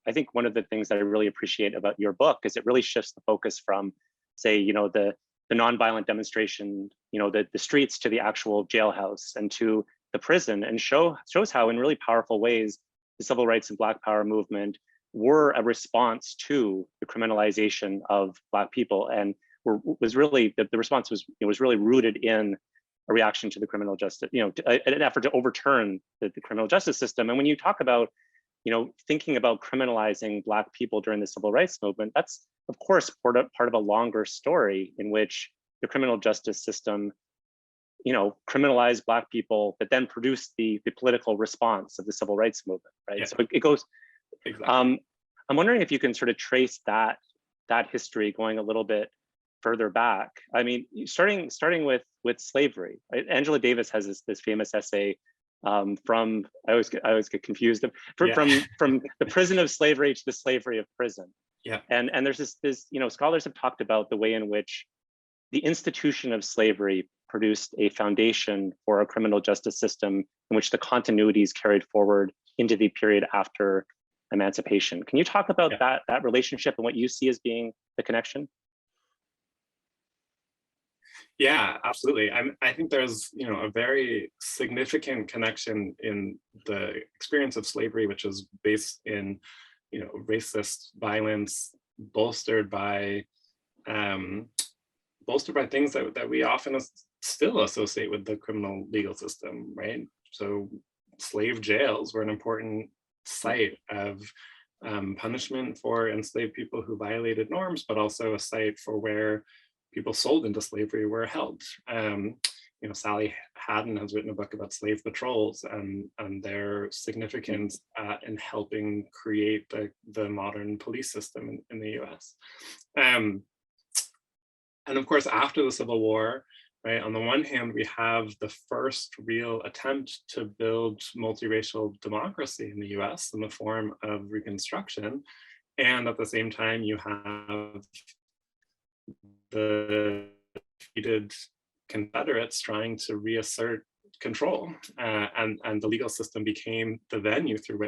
I think one of the things that I really appreciate about your book is it really shifts the focus from, say, the nonviolent demonstration, the streets, to the actual jailhouse and to the prison, and shows how in really powerful ways the civil rights and Black Power movement were a response to the criminalization of Black people, and was really the response was really rooted in a reaction to the criminal justice, an effort to overturn the criminal justice system. And when you talk about, thinking about criminalizing Black people during the civil rights movement, that's of course part of a longer story in which the criminal justice system, criminalized Black people, but then produced the political response of the civil rights movement, right? Yeah. So it goes. Exactly. I'm wondering if you can sort of trace that history going a little bit further back. I mean, starting with slavery. Right? Angela Davis has this famous essay from I always get confused from the prison of slavery to the slavery of prison. Yeah. And there's this scholars have talked about the way in which the institution of slavery produced a foundation for a criminal justice system in which the continuities carried forward into the period after emancipation. Can you talk about that relationship and what you see as being the connection? Yeah, absolutely. I think there's a very significant connection in the experience of slavery, which is based in racist violence, bolstered by things that we often still associate with the criminal legal system, right? So slave jails were an important site of punishment for enslaved people who violated norms, but also a site for where people sold into slavery were held. Sally Haddon has written a book about slave patrols and their significance in helping create the modern police system in the US. And of course, after the Civil War, right, on the one hand, we have the first real attempt to build multiracial democracy in the US in the form of Reconstruction. And at the same time, you have the defeated Confederates trying to reassert control, and the legal system became the venue through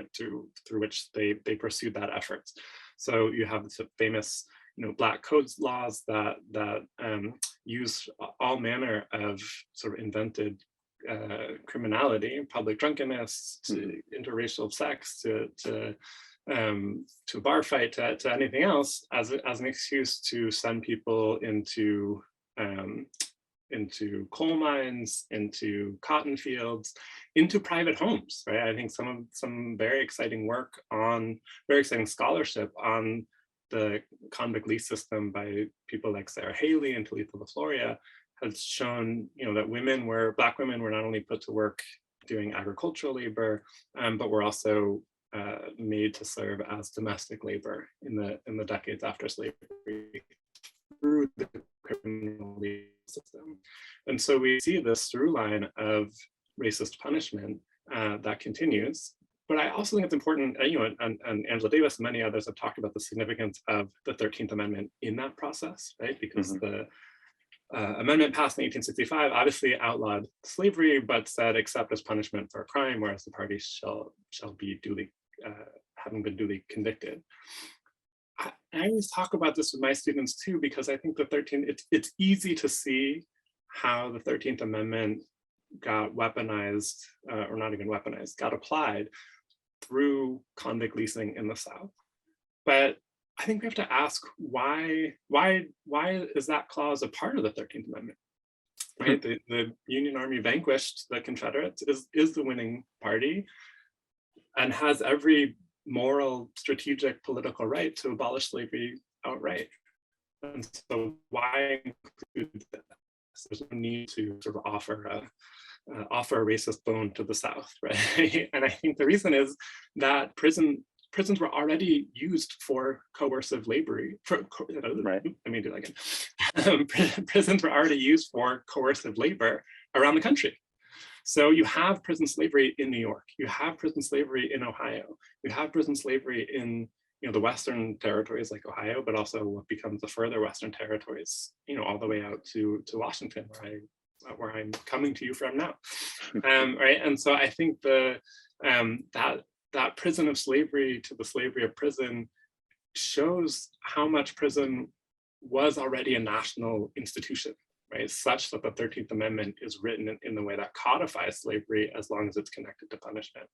which they pursued that effort. So you have the famous Black Codes laws that use all manner of sort of invented criminality, public drunkenness, to interracial sex, to a bar fight, to anything else, as an excuse to send people into coal mines, into cotton fields, into private homes, right? I think some very exciting scholarship on the convict lease system by people like Sarah Haley and Talitha LaFloria has shown, that Black women were not only put to work doing agricultural labor, but were also made to serve as domestic labor in the decades after slavery through the criminal legal system. And so we see this through line of racist punishment that continues. But I also think it's important, and Angela Davis and many others have talked about the significance of the 13th Amendment in that process, right? Because the amendment passed in 1865 obviously outlawed slavery, but said except as punishment for a crime, whereas the parties shall be duly, having been duly convicted. I always talk about this with my students too, because I think it's easy to see how the 13th Amendment got weaponized, or not even weaponized, got applied through convict leasing in the South. But I think we have to ask why is that clause a part of the 13th Amendment? Right? The Union Army vanquished the Confederates, is the winning party, and has every moral, strategic, political right to abolish slavery outright. And so why include this? There's no need to sort of offer a racist bone to the South, right? And I think the reason is that prisons were already used for coercive labor. Right. Let me do that again. Prisons were already used for coercive labor around the country. So you have prison slavery in New York. You have prison slavery in Ohio. You have prison slavery in the Western territories like Ohio, but also what becomes the further Western territories, all the way out to Washington, where I'm coming to you from now, right? And so I think that that prison of slavery to the slavery of prison shows how much prison was already a national institution, right? Such that the 13th Amendment is written in the way that codifies slavery as long as it's connected to punishment.